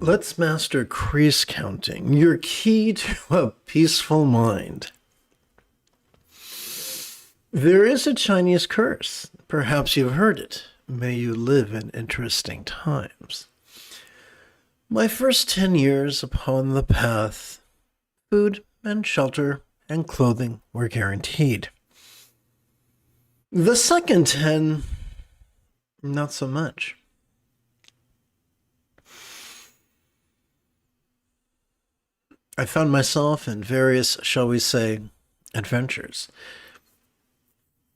Let's master crease counting, your key to a peaceful mind. There is a Chinese curse. Perhaps you've heard it. May you live in interesting times. My first 10 years upon the path, food and shelter and clothing were guaranteed. The second 10, not so much. I found myself in various, shall we say, adventures.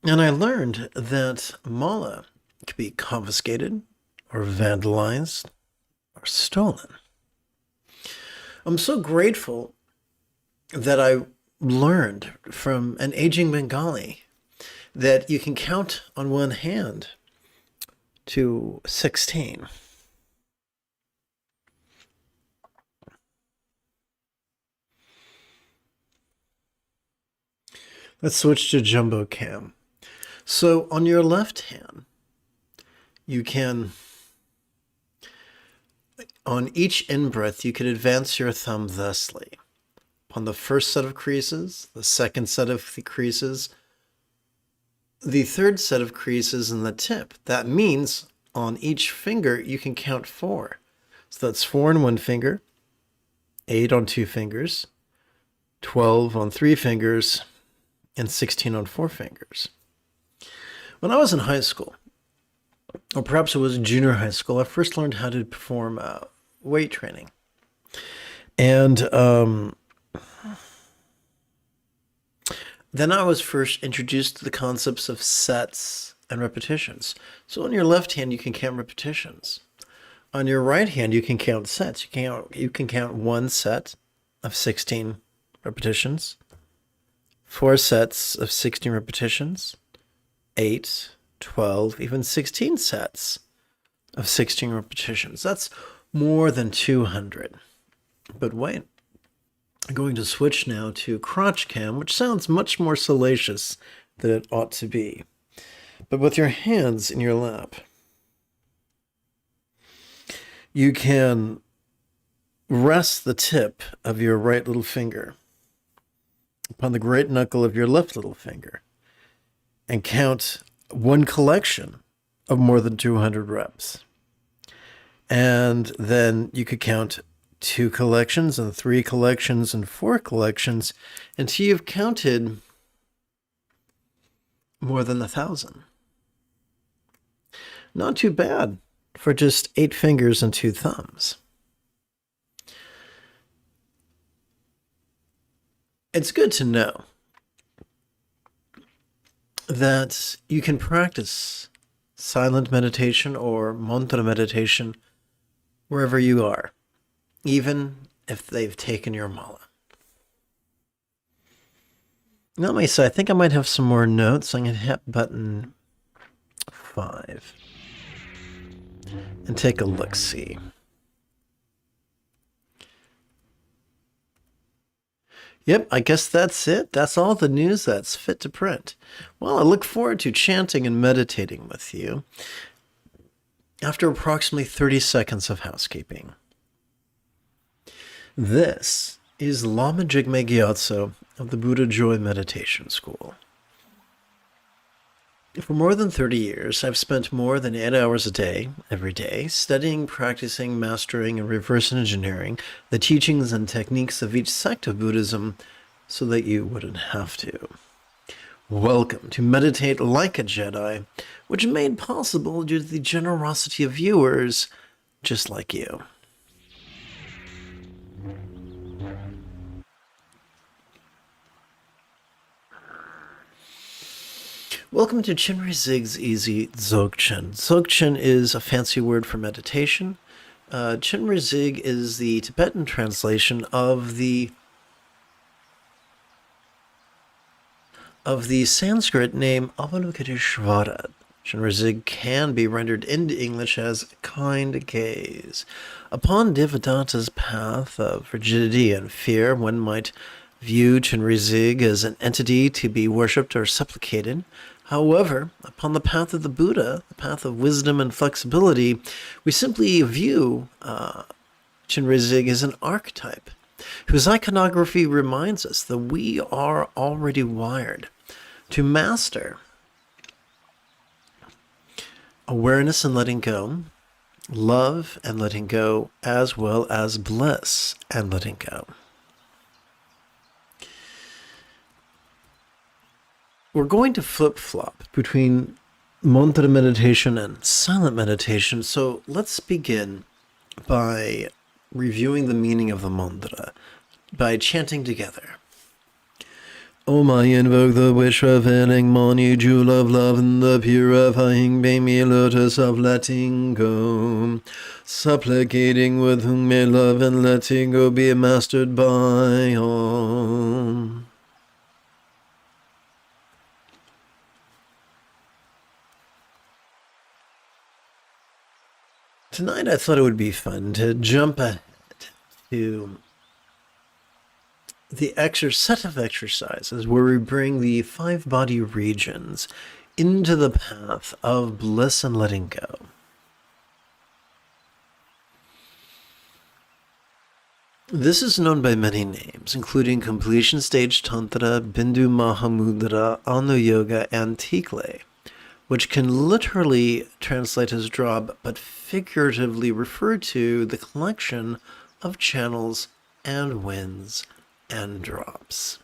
And I learned that mala could be confiscated or vandalized or stolen. I'm so grateful that I learned from an aging Bengali that you can count on one hand to 16. Let's switch to jumbo cam. So on your left hand, you can, on each in-breath, you can advance your thumb thusly. On the first set of creases, the second set of creases, the third set of creases in the tip. That means on each finger, you can count 4. So that's 4 on one finger, 8 on 2 fingers, 12 on 3 fingers, and 16 on 4 fingers. When I was in high school, or perhaps it was junior high school, I first learned how to perform weight training. And then I was first introduced to the concepts of sets and repetitions. So on your left hand, you can count repetitions. On your right hand, you can count sets. You can count 1 set of 16 repetitions, 4 sets of 16 repetitions, 8, 12, even 16 sets of 16 repetitions. That's more than 200. But wait, I'm going to switch now to crotch cam, which sounds much more salacious than it ought to be. But with your hands in your lap, you can rest the tip of your right little finger upon the great knuckle of your left little finger and count one collection of more than 200 reps. And then you could count 2 collections and 3 collections and 4 collections until you've counted more than 1,000. Not too bad for just 8 fingers and 2 thumbs. It's good to know that you can practice silent meditation or mantra meditation wherever you are, even if they've taken your mala. Now, let me say, I think I might have some more notes. I'm going to hit button 5 and take a look-see. Yep, I guess that's it. That's all the news that's fit to print. Well, I look forward to chanting and meditating with you after approximately 30 seconds of housekeeping. This is Lama Jigme Gyatso of the Buddha Joy Meditation School. For more than 30 years, I've spent more than 8 hours a day, every day, studying, practicing, mastering, and reverse engineering the teachings and techniques of each sect of Buddhism so that you wouldn't have to. Welcome to Meditate Like a Jedi, which is made possible due to the generosity of viewers just like you. Welcome to Chinri Zig's Easy Dzogchen. Dzogchen is a fancy word for meditation. Chinri Zig is the Tibetan translation of the Sanskrit name Avalokiteshvara. Chinri Zig can be rendered into English as kind gaze. Upon Devadatta's path of rigidity and fear, one might view Chinri Zig as an entity to be worshipped or supplicated. However, upon the path of the Buddha, the path of wisdom and flexibility, we simply view Chinri Chenrezig is an archetype whose iconography reminds us that we are already wired to master awareness and letting go, love and letting go, as well as bliss and letting go. We're going to flip-flop between mantra meditation and silent meditation, so let's begin by reviewing the meaning of the mantra by chanting together. Om, I invoke the wish of healing, Mani, jewel of love, and the purifying baby lotus of letting go, supplicating with whom may love and letting go be mastered by all. Tonight I thought it would be fun to jump ahead to the set of exercises where we bring the 5 body regions into the path of bliss and letting go. This is known by many names, including Completion Stage Tantra, Bindu Mahamudra, Anu Yoga, and Tikle, which can literally translate as drop, but figuratively refer to the collection of channels and winds and drops.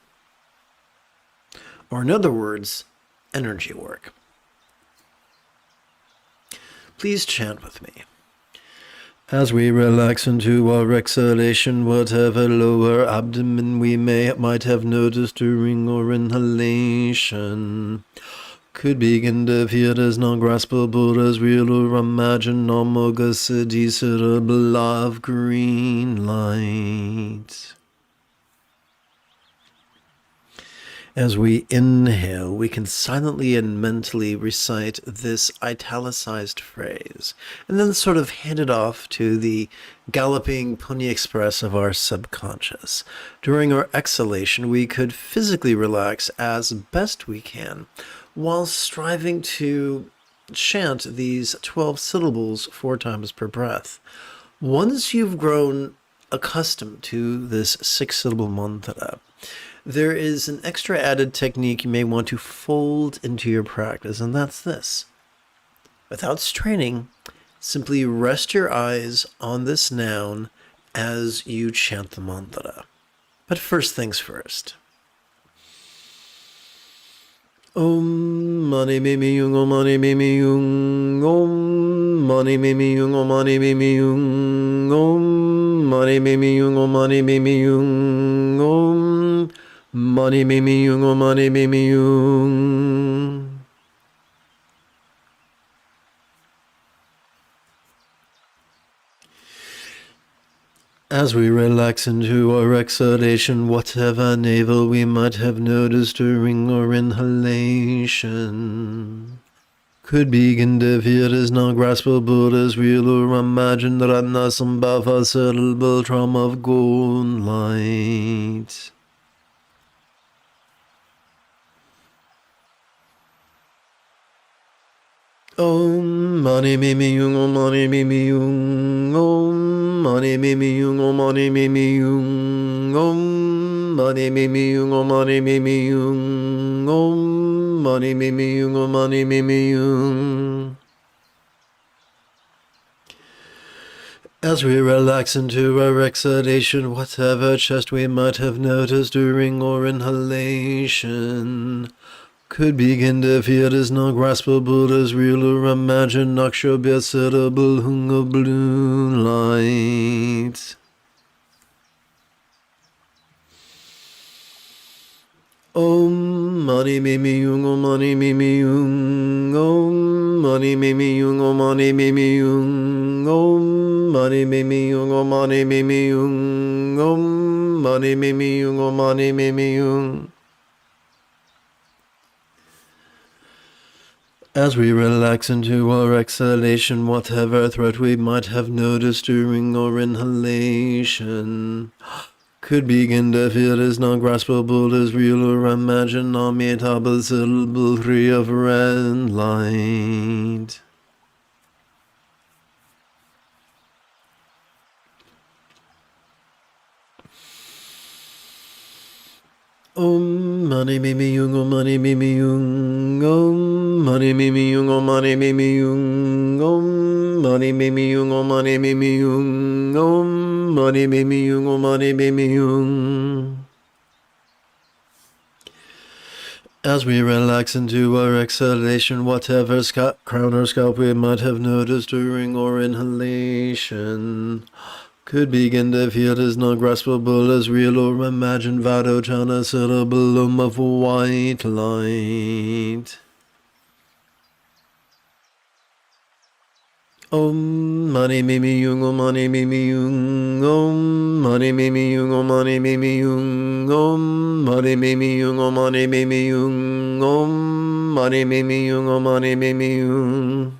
Or in other words, energy work. Please chant with me. As we relax into our exhalation, whatever lower abdomen we might have noticed during our inhalation could begin to appear as non-graspable as real or imagined, omega siddhi cerebral of green light. As we inhale, we can silently and mentally recite this italicized phrase, and then sort of hand it off to the galloping Pony Express of our subconscious. During our exhalation, we could physically relax as best we can, while striving to chant these 12 syllables 4 times per breath. Once you've grown accustomed to this 6-syllable mantra, there is an extra added technique you may want to fold into your practice, and that's this. Without straining, simply rest your eyes on this noun as you chant the mantra. But first things first. Om mani mimi yung, om mani mimi yung, om mani mimi yung, om mani mimi yung, om mani mimi yung, om mani mimi yung, om mani mimi yung, om mani mimi yung. As we relax into our exhalation, whatever navel we might have noticed during our inhalation could begin to appear as non-graspable as real or imagined, Ratna Sambhava cerebral trauma of golden light. Om mani mimi yung, om mani mimi yung, om mani mimi yung, om mani mimi yung, om mani mimi yung, om mani mimi yung, om mani mimi yung, om mani mimi yung. As we relax into our exhalation, whatever chest we might have noticed during our inhalation could begin to feel as non-graspable as real or imagined, Nakshobhya cerebral hung of blue light. Om mani mimi yung, om mani mimi yung, om mani mimi yung, om mani mimi yung, om mani mimi yung, om mani mimi yung, om mani mimi yung, om mani mimi yung. As we relax into our exhalation, whatever threat we might have noticed during our inhalation could begin to feel as non-graspable as real or imagined, non-metabile syllable 3 of red light. Om mani mimi yung, om mani mimi yung, om mani mimi yung, om mani mimi yung, om mani mimi yung, om mani mimi yung, om mani mimi yung, om mani mimi yung. As we relax into our exhalation, whatever crown or scalp we might have noticed during our inhalation could begin to feel as non-graspable as real or imagined Vadojana syllabum of white light. Om mani mimi yung, om mani mimi yung, om mani mimi yung, om mani mimi yung, om mani mimi yung, om mani mimi yung, om mani mimi yung, om mani mimi yung.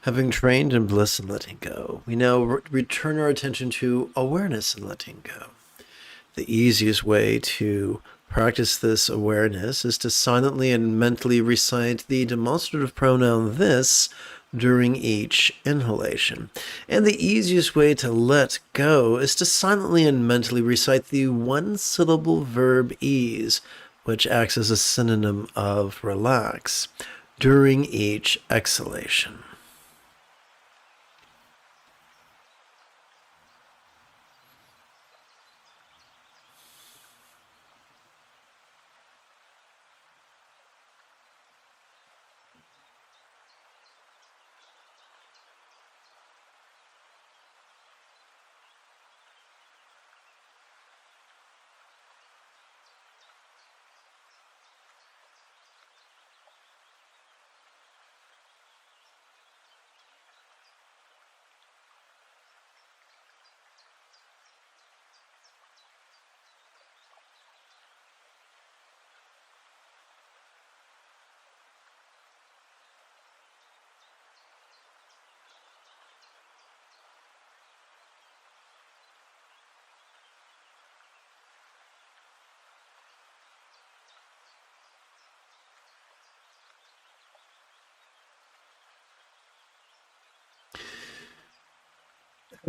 Having trained in bliss and letting go, we now return our attention to awareness and letting go. The easiest way to practice this awareness is to silently and mentally recite the demonstrative pronoun this during each inhalation. And the easiest way to let go is to silently and mentally recite the one-syllable verb ease, which acts as a synonym of relax, during each exhalation.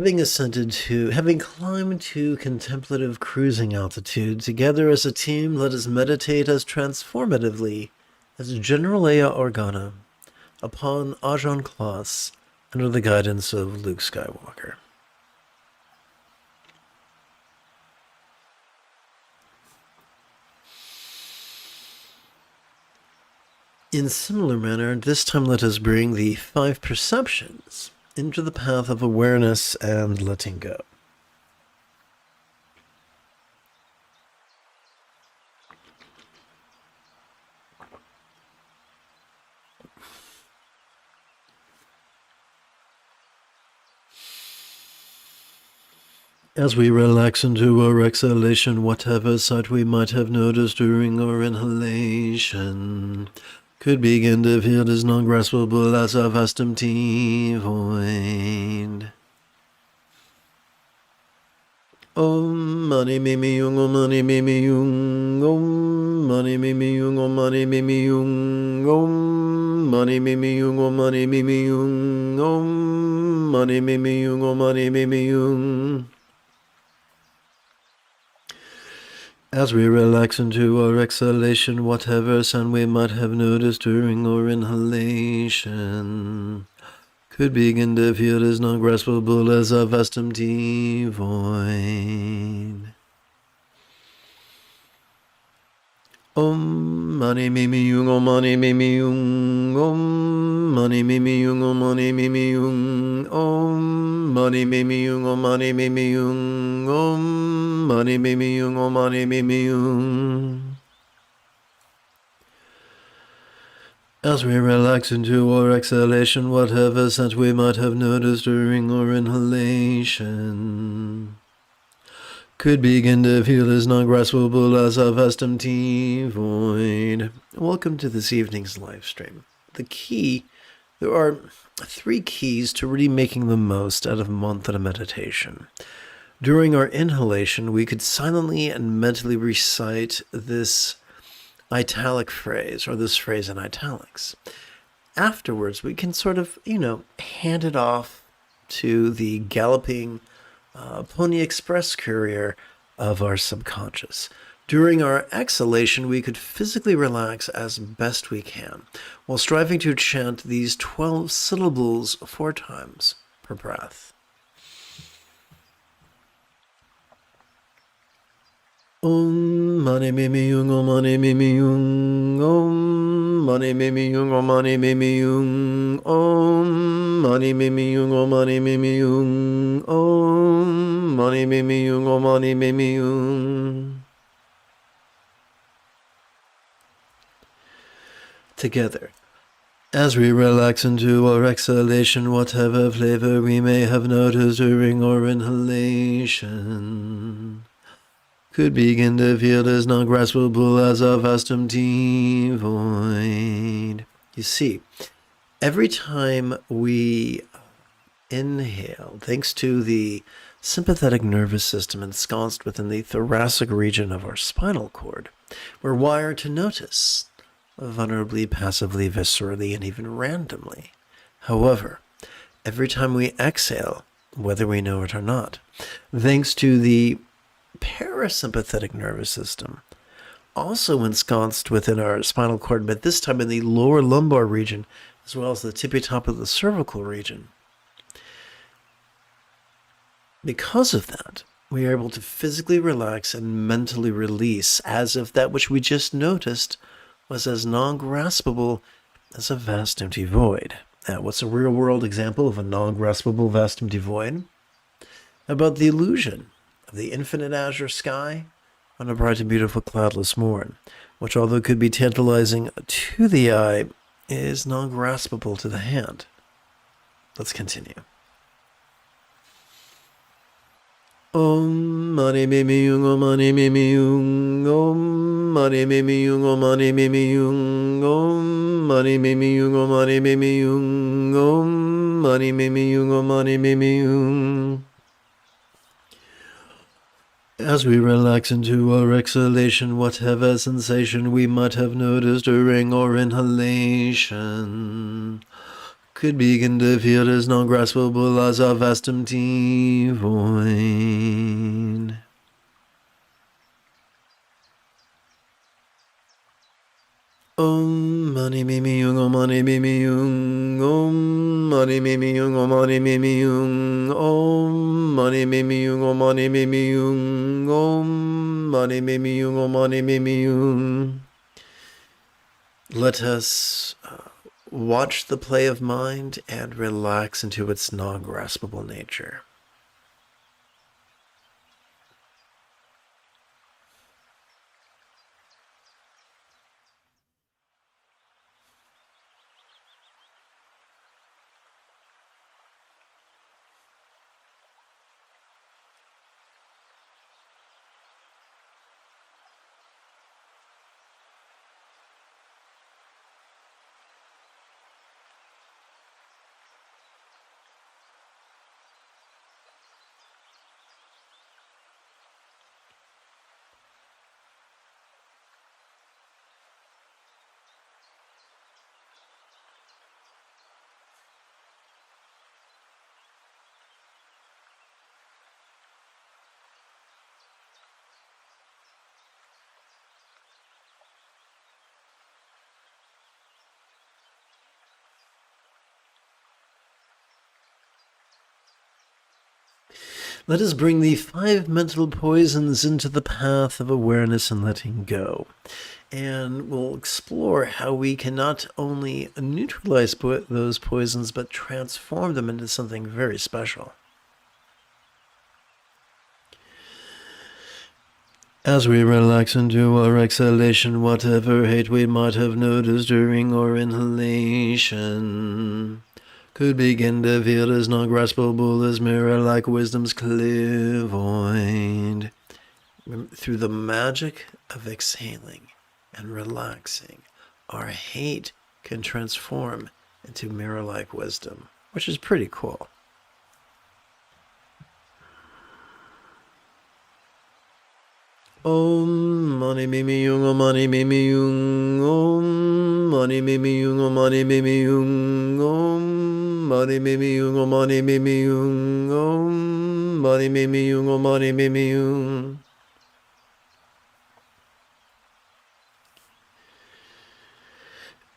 Having climbed to contemplative cruising altitude, together as a team, let us meditate as transformatively as Generalea Organa upon Ajahn Kloss under the guidance of Luke Skywalker. In similar manner, this time let us bring the 5 perceptions into the path of awareness and letting go. As we relax into our exhalation, whatever sight we might have noticed during our inhalation could begin to feel as non-graspable as a vast empty void. Om mani mimi yung, om mani mimi yung, om mani mimi yung, om mani mimi yung, om mani mimi yung, om mani mimi yung, om mani mimi yung, om mani mimi yung. As we relax into our exhalation, whatever sound we might have noticed during our inhalation could begin to feel as non-graspable as a vast empty void. Om mani mimi yung, om mani mimi yung, om mani mimi yung, om mani mimi yung, om mani mimi yung, om mani mimi yung, om mani mimi yung, om mani mimi yung. As we relax into our exhalation, whatever sense we might have noticed during our inhalation could begin to feel as non-graspable as a vast empty void. Welcome to this evening's live stream. There are 3 keys to really making the most out of mantra meditation. During our inhalation, we could silently and mentally recite this italic phrase, or this phrase in italics. Afterwards, we can sort of, hand it off to the galloping Pony Express courier of our subconscious. During our exhalation, we could physically relax as best we can, while striving to chant these 12 syllables 4 times per breath. Om mani mimi yung, om mani mimi yung, om mani mimi yung, om mani mimi yung, om mani mimi yung, om mani mimi yung, om mani mimi yung, om mani mimi yung. Together. As we relax into our exhalation, whatever flavor we may have noticed during our inhalation could begin to feel as non-graspable as a vast empty void. You see, every time we inhale, thanks to the sympathetic nervous system ensconced within the thoracic region of our spinal cord, we're wired to notice, vulnerably, passively, viscerally, and even randomly. However, every time we exhale, whether we know it or not, thanks to the parasympathetic nervous system, also ensconced within our spinal cord, but this time in the lower lumbar region, as well as the tippy top of the cervical region. Because of that, we are able to physically relax and mentally release, as if that which we just noticed was as non-graspable as a vast empty void. Now, what's a real-world example of a non-graspable vast empty void? About the illusion of the infinite azure sky on a bright and beautiful cloudless morn, which, although could be tantalizing to the eye, is non-graspable to the hand. Let's continue. Om mani mimi yung, om mani mimi yung, om mani mimi yung, om mani mimi yung, om mani mimi yung, om mani mimi yung, om mani mimi yung, om mani mimi yung. As we relax into our exhalation, whatever sensation we might have noticed during our inhalation could begin to feel as non-graspable as a vast empty void. Om mani mimi yung, om mani mimi yung, om mani mimi yung, om mani mimi yung, om mani mimi yung, om mani mimi yung, om mani mimi yung, om mani mimi yung. Let us watch the play of mind and relax into its non-graspable nature. Let us bring the 5 mental poisons into the path of awareness and letting go. And we'll explore how we can not only neutralize those poisons, but transform them into something very special. As we relax into our exhalation, whatever hate we might have noticed during our inhalation could begin to feel as non-graspable as mirror-like wisdom's clear void. Through the magic of exhaling and relaxing, our hate can transform into mirror-like wisdom, which is pretty cool. Om mani mimi yung, om mani mimi yung, om mani mimi yung, om mani mimi yung, om mani mimi yung, om mani mimi yung, om mani mimi yung, om mani mimi yung.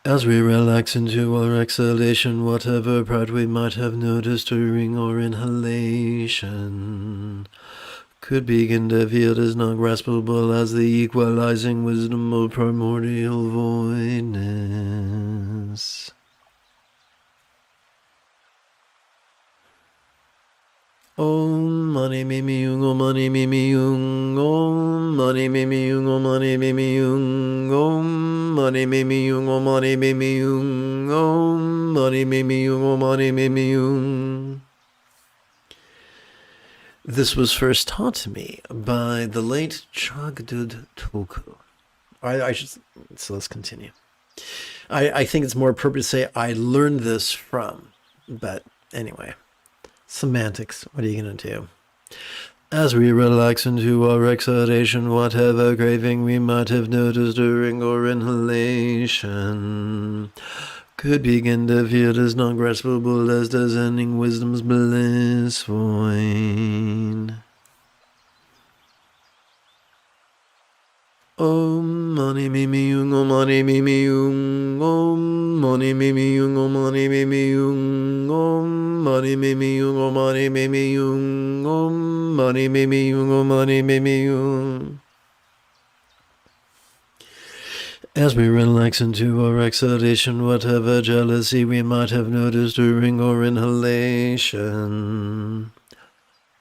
As we relax into our exhalation, whatever part we might have noticed during our inhalation could begin to feel as non-graspable as the equalizing wisdom of primordial voidness. Om mani mimi yung, om mani mimi yung, om mani mimi yung, om mani mimi yung, om mani mimi yung, om mani mimi yung, om mani mimi yung, om mani mimi yung. This was first taught to me by the late Chagdud Tulku. So let's continue. I think it's more appropriate to say I learned this from, but anyway. Semantics, what are you going to do? As we relax into our exhalation, whatever craving we might have noticed during our inhalation could begin to feel as non-graspable as descending wisdom's bliss void. Om mani mimi yung, om mani mimi yung, om mani mimi yung, om mani mimi yung, om mani mimi yung, om mani mimi yung, om mani mimi yung, om mani mimi yung. As we relax into our exhalation, whatever jealousy we might have noticed during our inhalation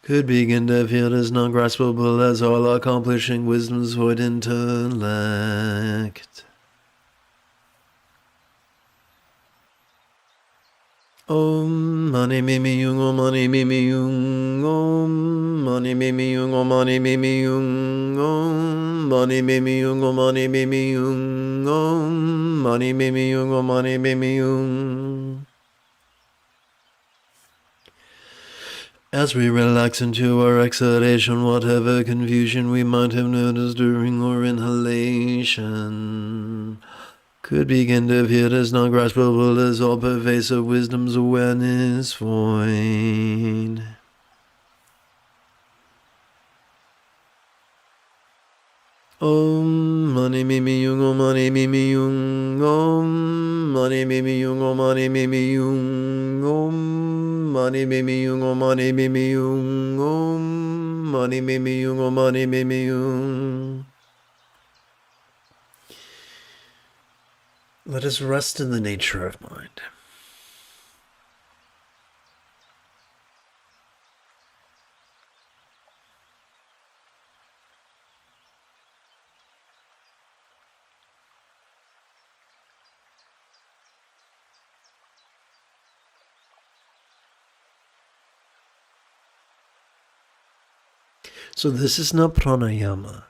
could begin to feel as non-graspable as all-accomplishing wisdom's void intellect. Om mani mimi yung, om mani mimi yung, om mani mimi yung, om mani mimi yung, om mani mimi yung, om mani mimi yung, om mani mimi yung, om mani mimi yung. As we relax into our exhalation, whatever confusion we might have noticed during our inhalation could begin to feel as non-graspable as all-pervasive wisdom's awareness void. Om mani mimi yung, om mani mimi yung, om mani mimi yung, om mani mimi yung, om mani mimi yung, om mani mimi yung, om mani mimi yung, om mani mimi yung. Let us rest in the nature of mind. So this is not pranayama.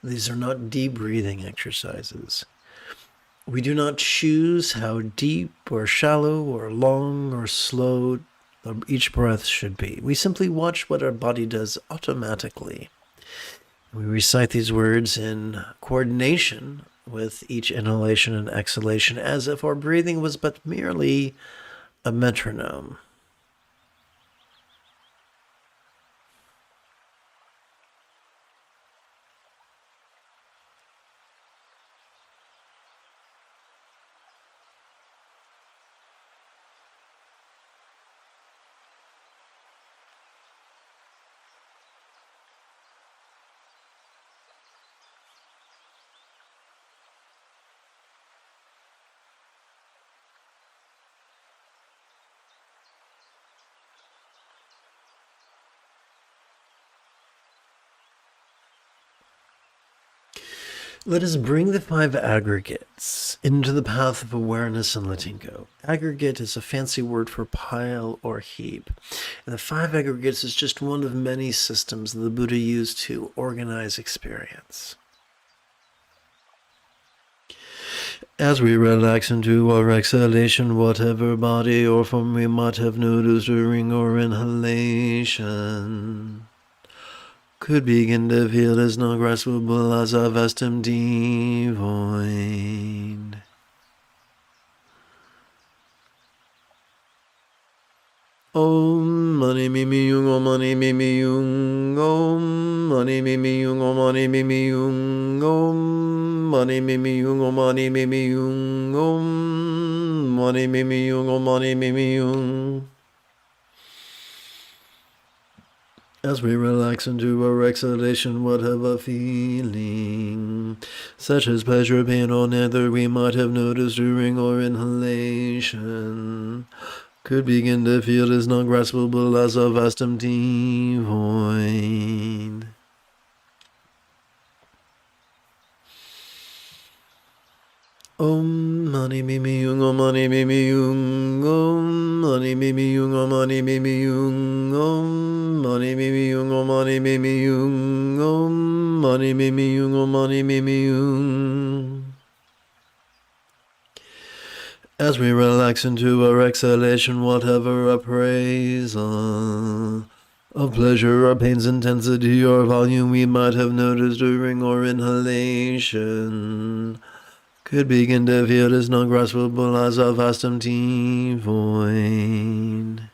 These are not deep breathing exercises. We do not choose how deep or shallow or long or slow each breath should be. We simply watch what our body does automatically. We recite these words in coordination with each inhalation and exhalation as if our breathing was but merely a metronome. Let us bring the 5 aggregates into the path of awareness and letting go. Aggregate is a fancy word for pile or heap. And the 5 aggregates is just one of many systems the Buddha used to organize experience. As we relax into our exhalation, whatever body or form we might have noticed during our inhalation could begin to feel as non-graspable as a vast empty void. Om mani mimi yung, om mani mimi yung, om mani mimi yung, om mani mimi yung, om mani mimi yung, om mani mimi yung, om mani mimi yung, om mani mimi yung. As we relax into our exhalation, whatever feeling, such as pleasure, pain, or neither, we might have noticed during our inhalation, could begin to feel is not graspable as a vast empty void. Om mani mimi yung, om mani mimi yung, om mani mimi yung, om mani mimi yung, om mani mimi yung, om mani mimi yung, om mani mimi yung, om mani mimi yung. As we relax into our exhalation, whatever appraisal of pleasure or pain's intensity or volume we might have noticed during our inhalation, could begin to feel is not graspable as a vast empty void.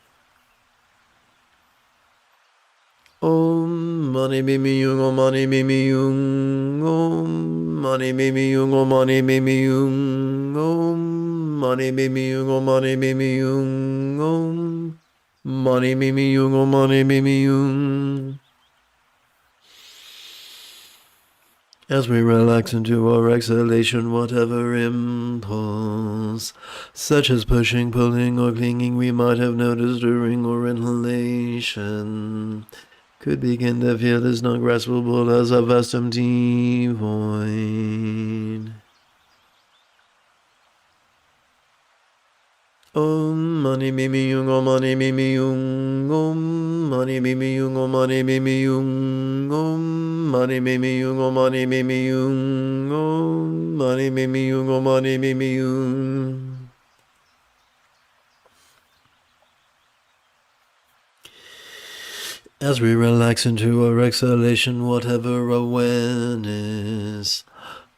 Om mani mimi yung, om mani mimi yung, om mani mimi yung, om mani mimi yung, om mani mimi yung, om mani mimi yung, om mani mimi yung, om mani mimi yung. As we relax into our exhalation, whatever impulse, such as pushing, pulling, or clinging, we might have noticed during our inhalation, could begin to feel is not graspable as a vast empty void. Om mani mimi yung, om mani mimi yung, om mani mimi yung, om mani mimi yung, om mani mimi yung, om mani mimi yung, om mani mimi yung, om mani mimi yung. As we relax into our exhalation, whatever awareness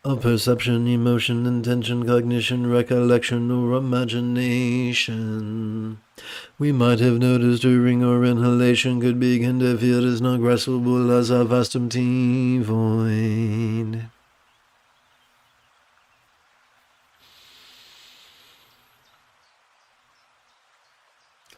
of perception, emotion, intention, cognition, recollection, or imagination we might have noticed during our inhalation could begin to feel is not graspable as a vast empty void.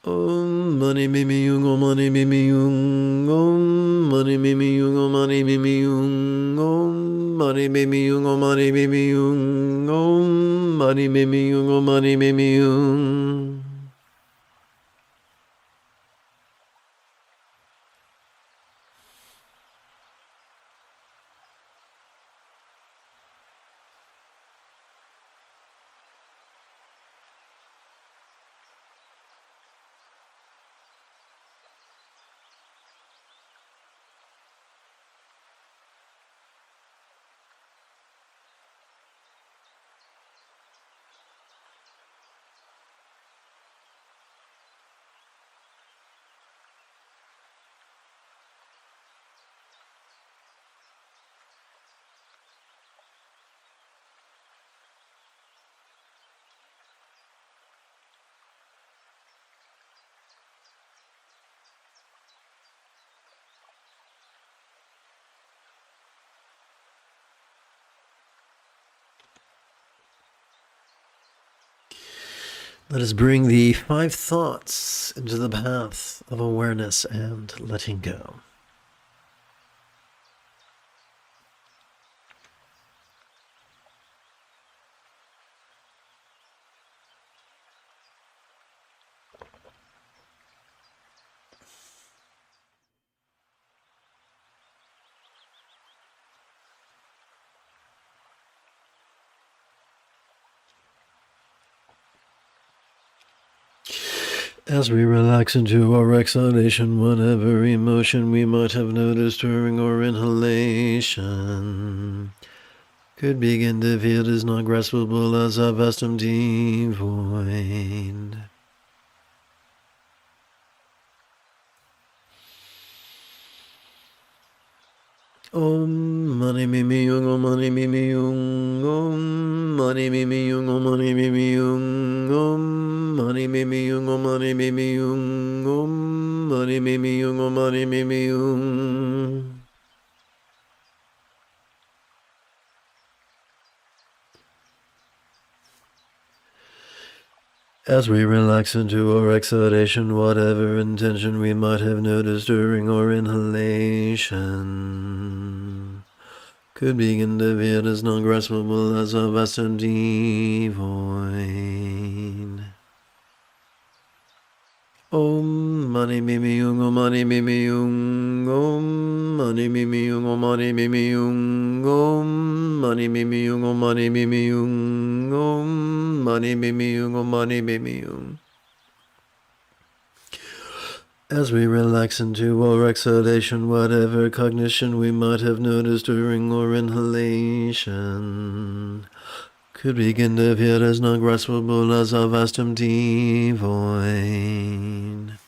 Om mani mimi yung, om mani mimi yung, om mani mimi yung, om mani mimi yung, om mani mimi yung, om mani mimi yung, om mani mimi yung, om mani mimi yung. Let us bring the 5 thoughts into the path of awareness and letting go. As we relax into our exhalation, whatever emotion we might have noticed during our inhalation could begin to feel is not graspable as a vast empty void. Om mani mimi yung, om mani mimi yung, om mani mimi yung, om mani mimi yung, om mani mani mimi yung, om mani mimi yung, om mani mimi yung, om mani mimi yung. As we relax into our exhalation, whatever intention we might have noticed during our inhalation could begin to appear as non-graspable as a vast empty void. Om mani mimi yung, om mani mimi yung, om mani mimi yung, om mani mimi yung, om mani mimi yung, om mani mimi yung, om mani mimi yung, om mani mimi yung. As we relax into our exhalation, whatever cognition we might have noticed during our inhalation could begin to appear as non-graspable as a vast empty void.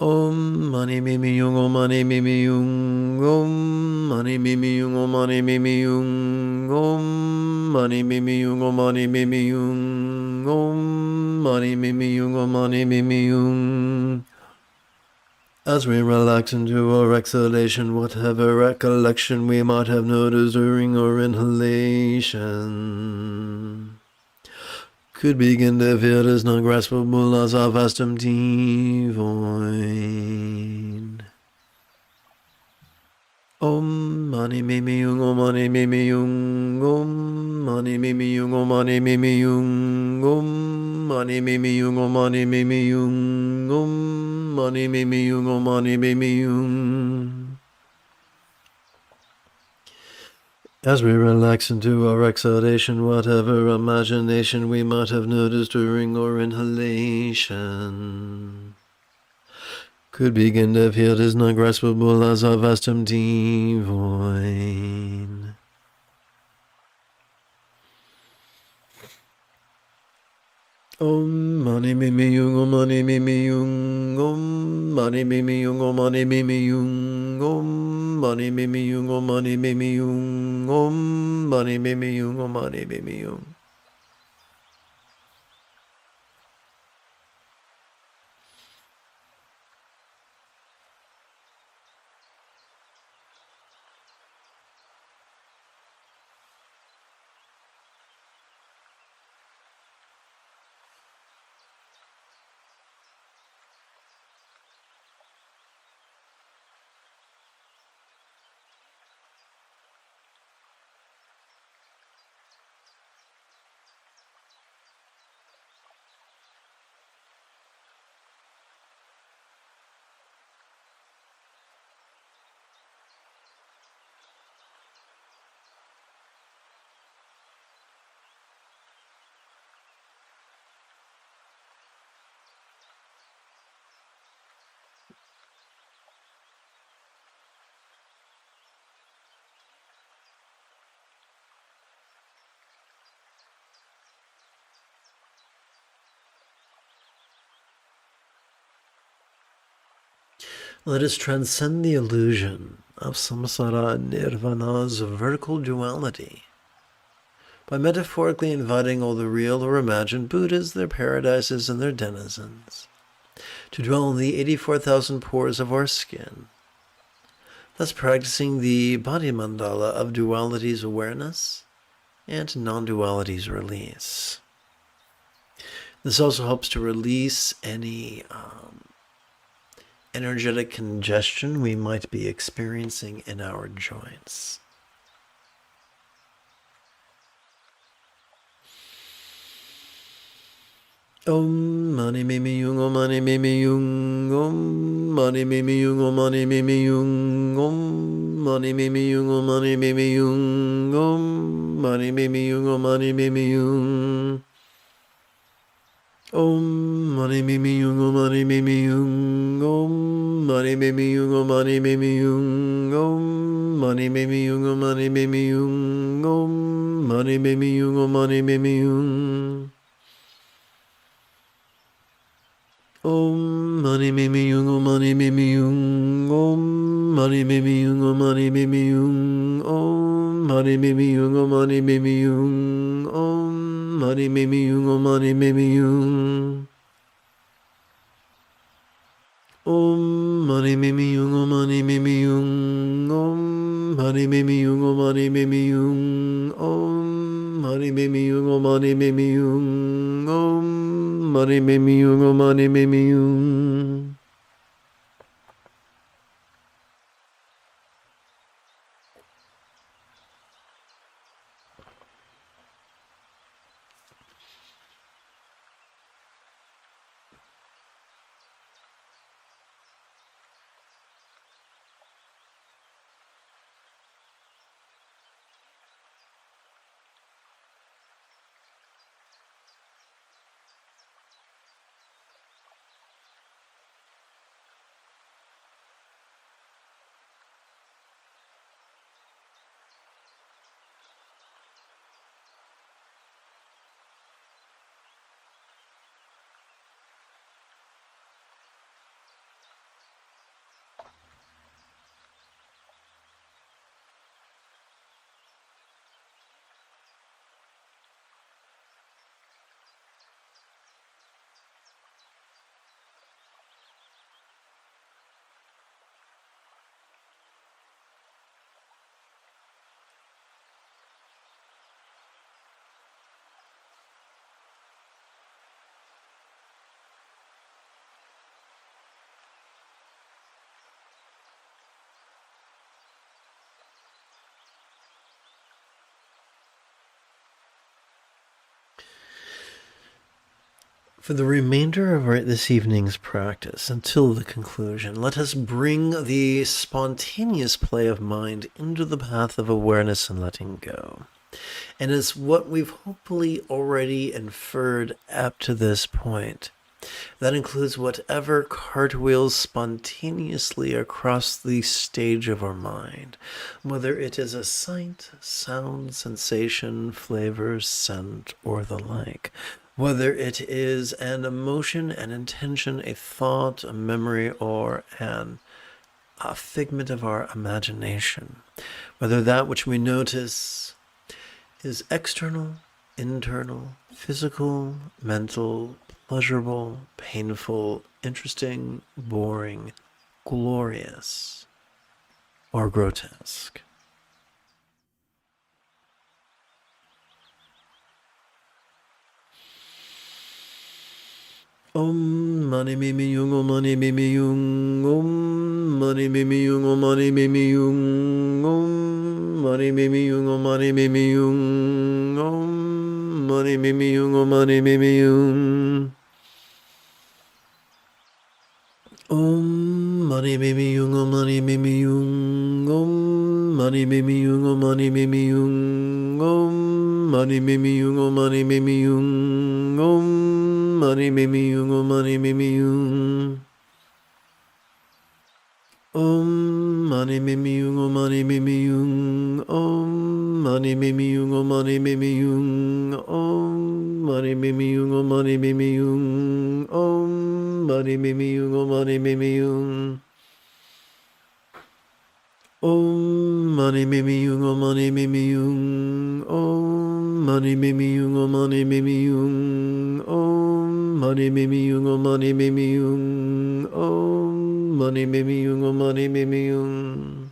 Om mani mimi yung, om mani mimi yung, om mani mimi yung, om mani mimi yung, om mani mimi yung, om mani mimi yung, om mani mimi yung, om mani mimi yung. As we relax into our exhalation, whatever recollection we might have noticed during our inhalation could begin to appear as non-graspable as a vast empty void. Om mani mimi yung, om mani mimi yung, om mani mimi yung, om mani mimi yung, om mani mimi yung, om mani mimi yung, om mani mimi yung, om mani mimi yung. As we relax into our exhalation, whatever imagination we might have noticed during our inhalation could begin to appear as non-graspable as a vast empty void. Om mani mimi yung, om mani mimi yung, om mani mimi yung, om mani mimi yung, om mani mimi yung, om mani mimi yung, om mani mimi yung, om mani mimi yung. Let us transcend the illusion of samsara and nirvana's vertical duality by metaphorically inviting all the real or imagined Buddhas, their paradises, and their denizens to dwell in the 84,000 pores of our skin, thus practicing the body mandala of duality's awareness and non-duality's release. This also helps to release any energetic congestion we might be experiencing in our joints. Om mani mimi yung, om mani mimi yung, om mani mimi yung, om mani mimi yung, om mani mimi yung, om mani mimi yung, om mani mimi yung, om mani mimi yung. Om mani mimi yung, om mani mimi yung, om mani mimi yung, om mani mimi yung, om mani mimi yung, om mani mimi yung, om mani mimi yung, om mani mimi yung. Om mani mimi yung, om mani mimi yung, om mani mimi yung, om mani mimi yung, om mani mimi yung, om mani mimi yung, om mani me me yung, om mani me me yung. Om mani me me yung, om mani me me yung. Om mani me me yung, om mani me me yung. Om mani me me yung, om mani me me yung. Om mani me me yung, om mani me me yung. For the remainder of this evening's practice, until the conclusion, let us bring the spontaneous play of mind into the path of awareness and letting go. And as what we've hopefully already inferred up to this point, that includes whatever cartwheels spontaneously across the stage of our mind, whether it is a sight, sound, sensation, flavor, scent, or the like, whether it is an emotion, an intention, a thought, a memory, or a figment of our imagination, whether that which we notice is external, internal, physical, mental, pleasurable, painful, interesting, boring, glorious, or grotesque. Om mani me me yung, om mani me me yung, om mani me me yung, om mani me me yung, om mani me me yung, om mani me me yung, om mani me me yung, om mani me me yung. Om mani me me yung, om mani me me yung, om mani me me yung, om mani me me yung, om mani me me yung, om mani me me yung, om mani me me yung, om mani me me yung. Om mani me me yung, om mani me me yung, om mani me me yung, om mani me me yung, om mani me me yung, om mani me me yung, om mani me me yung, om mani me me yung. Om mani me me yung, om mani me me yung, om mani me me yung, om mani me me yung, om mani me me yung, om mani me me yung, om mani me me yung, om mani me me yung.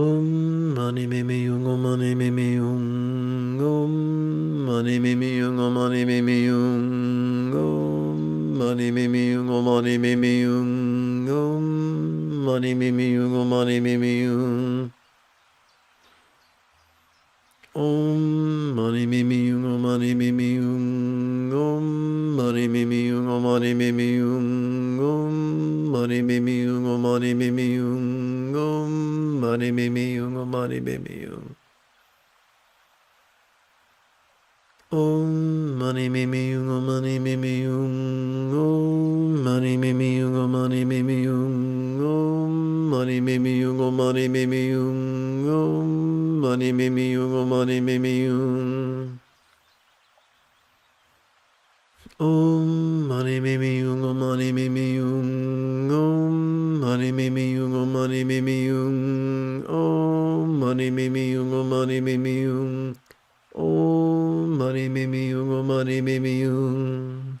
Om mani mimi yung, om mani mimi yung, om mani mimi yung, om mani mimi yung, om mani mimi yung, om mani mimi yung, om mani mimi yung, om mani mimi yung, om mani mimi yung, om mani mimi yung, om mani mimi yung, om mani mimi yung, om mani mimi yung, om mani mimi yung, om mani mimi yung, om mani mimi yung. Om mani mimi yung, om mani mimi yung, om mani mimi yung, om mani mimi yung, om mani mimi yung, om mani mimi yung, om mani mimi yung, om mani mimi yung, om mani mimi yung, om mani mimi yung, om mani mimi yung, om mani mimi yung, om mani mimi yung, om mani mimi yung. Om mani mimi yung, om mani mimi yung.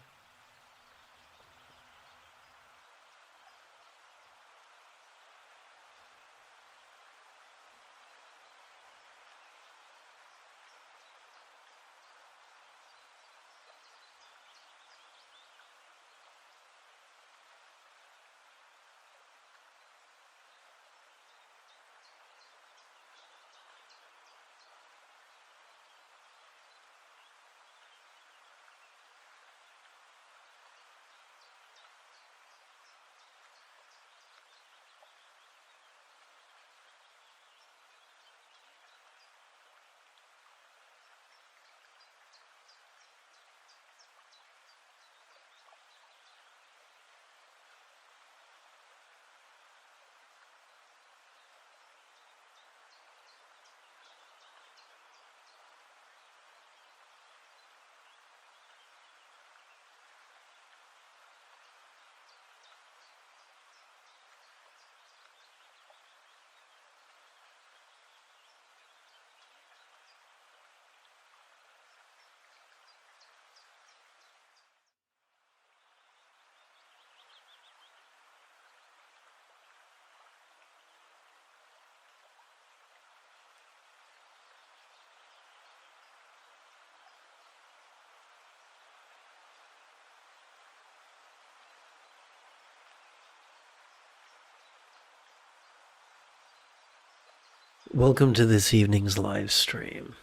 Welcome to this evening's live stream.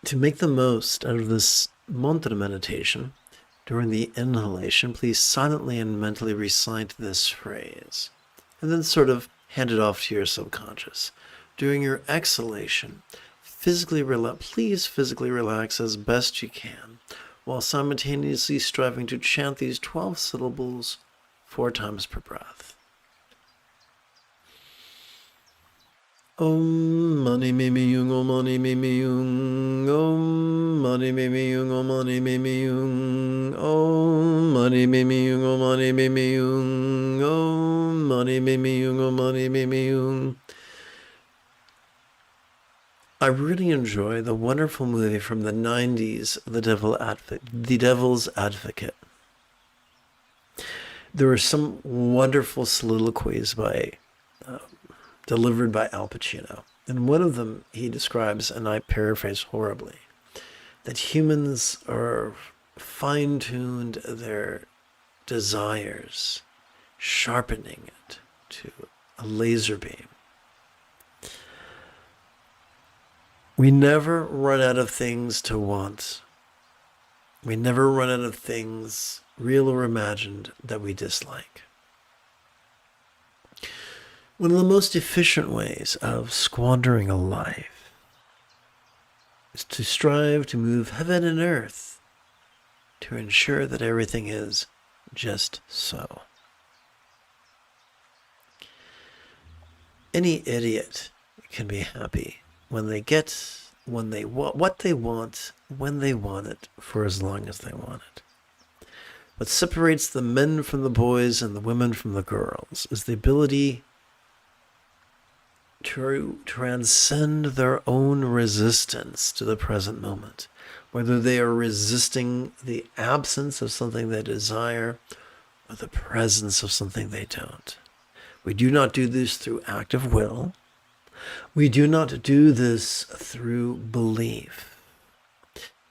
To make the most out of this mantra meditation, during the inhalation, please silently and mentally recite this phrase, and then sort of hand it off to your subconscious. During your exhalation, please physically relax as best you can, while simultaneously striving to chant these 12 syllables 4 times per breath. Om mani mimi yung, om mani mimi yung, om mani mimi yung, om mani mimi yung, om mani mimi yung, om mani mimi yung, om mani mimi yung, om mani mimi yung. I really enjoy the wonderful movie from the 90s, The Devil's Advocate. There were some wonderful soliloquies delivered by Al Pacino. And one of them he describes, and I paraphrase horribly, that humans are fine-tuned their desires, sharpening it to a laser beam. We never run out of things to want. We never run out of things, real or imagined, that we dislike. One of the most efficient ways of squandering a life is to strive to move heaven and earth to ensure that everything is just so. Any idiot can be happy when they get what they want, when they want it, for as long as they want it. What separates the men from the boys and the women from the girls is the ability to transcend their own resistance to the present moment, whether they are resisting the absence of something they desire or the presence of something they don't. We do not do this through active will. We do not do this through belief.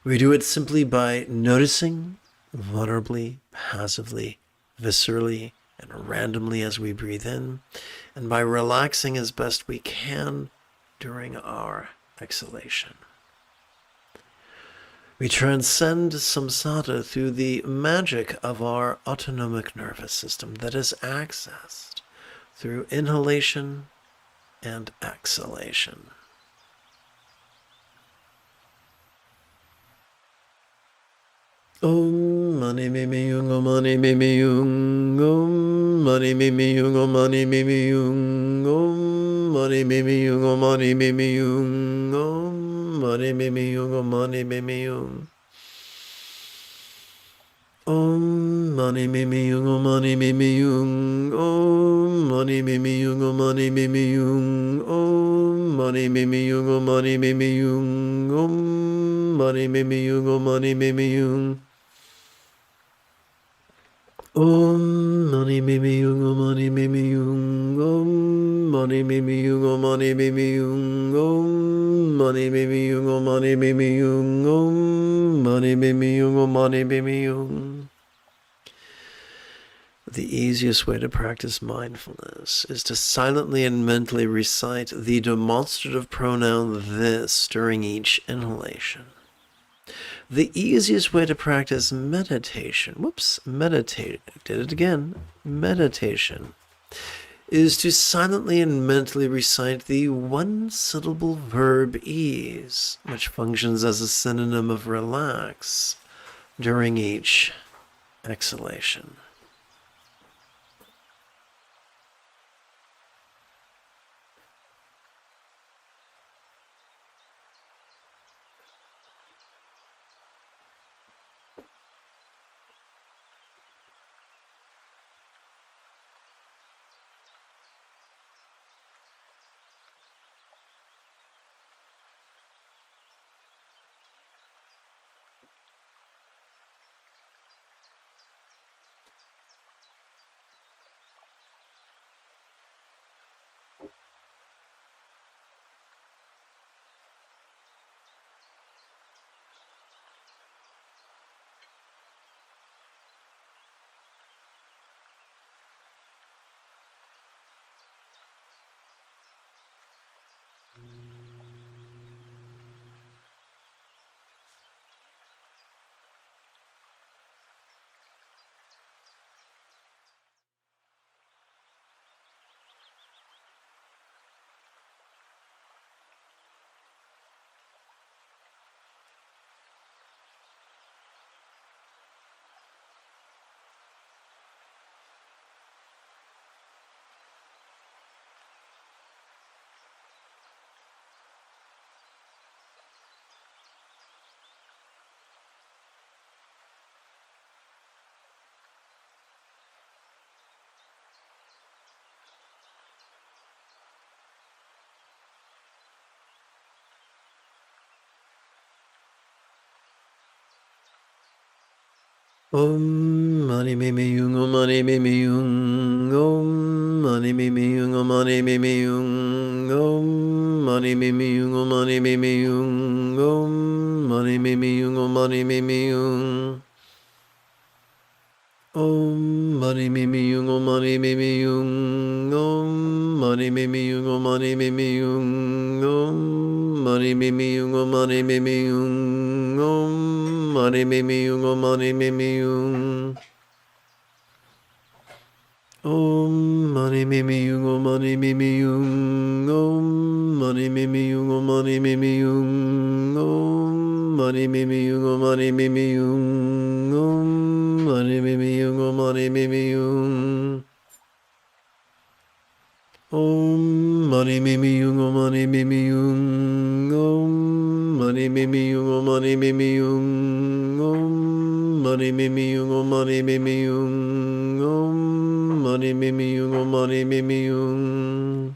We do it simply by noticing vulnerably, passively, viscerally, and randomly as we breathe in, and by relaxing as best we can during our exhalation. We transcend samsara through the magic of our autonomic nervous system that is accessed through inhalation and exhalation. Om mani mimi yung, om mani mimi yung, om mani mimi yung, om mani mimi yung, om mani mimi yung, om mani mimi yung, om mani mimi yung, om mani mimi yung. Om mani mimi yung, om mani mimi yung, om mani mimi yung, om mani mimi yung, om mani mimi yung, om mani mimi yung, om mani mimi yung, om mani mimi yung. Om mani mimi yung, om mani mimi yung, om mani mimi yung, om mani mimi yung, om mani mimi yung, om mani mimi yung, om mani mimi yung, om mani mimi yung. The easiest way to practice mindfulness is to silently and mentally recite the demonstrative pronoun this during each inhalation. The easiest way to practice meditation, meditation, is to silently and mentally recite the one-syllable verb ease, which functions as a synonym of relax, during each exhalation. Om mani mimi yung, om mani mimi yung, om mani mimi yung, om mani mimi yung, om mani mimi yung, om mani mimi yung, om mani mimi yung, om mani mimi yung. Om mani mimi yung, om mani mimi yung, om mani mimi yung, om mani mimi yung, om mani mimi yung, om mani mimi yung, om mani mimi yung, om mani mimi yung. Om mani mimi yung, om mani mimi yung, om mani mimi yung, om mani mimi yung, om mani mimi yung, om mani mimi yung, om mani mimi yung, om mani mimi yung. Om mani mimi yung, om mani mimi yung, om mani mimi yung, om mani mimi yung, om mani mimi yung, om mani mimi yung, om mani mimi yung, om mani mimi yung.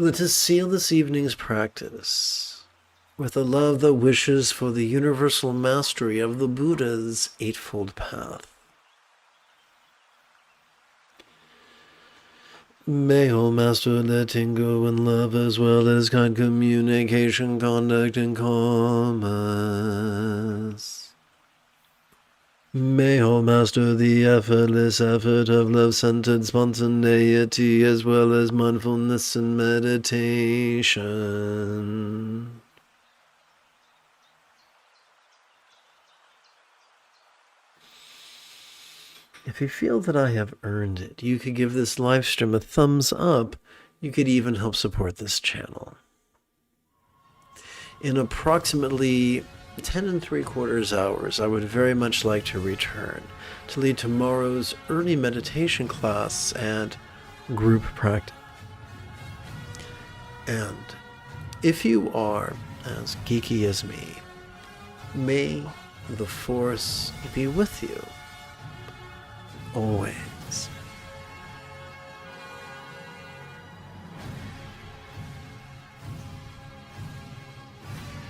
Let us seal this evening's practice with a love that wishes for the universal mastery of the Buddha's Eightfold Path. May all master letting go in love as well as kind communication, conduct, and commerce. May all master the effortless effort of love-centered spontaneity as well as mindfulness and meditation. If you feel that I have earned it, you could give this live stream a thumbs up. You could even help support this channel. In approximately 10 3/4 hours, I would very much like to return to lead tomorrow's early meditation class and group practice. And if you are as geeky as me, may the Force be with you always.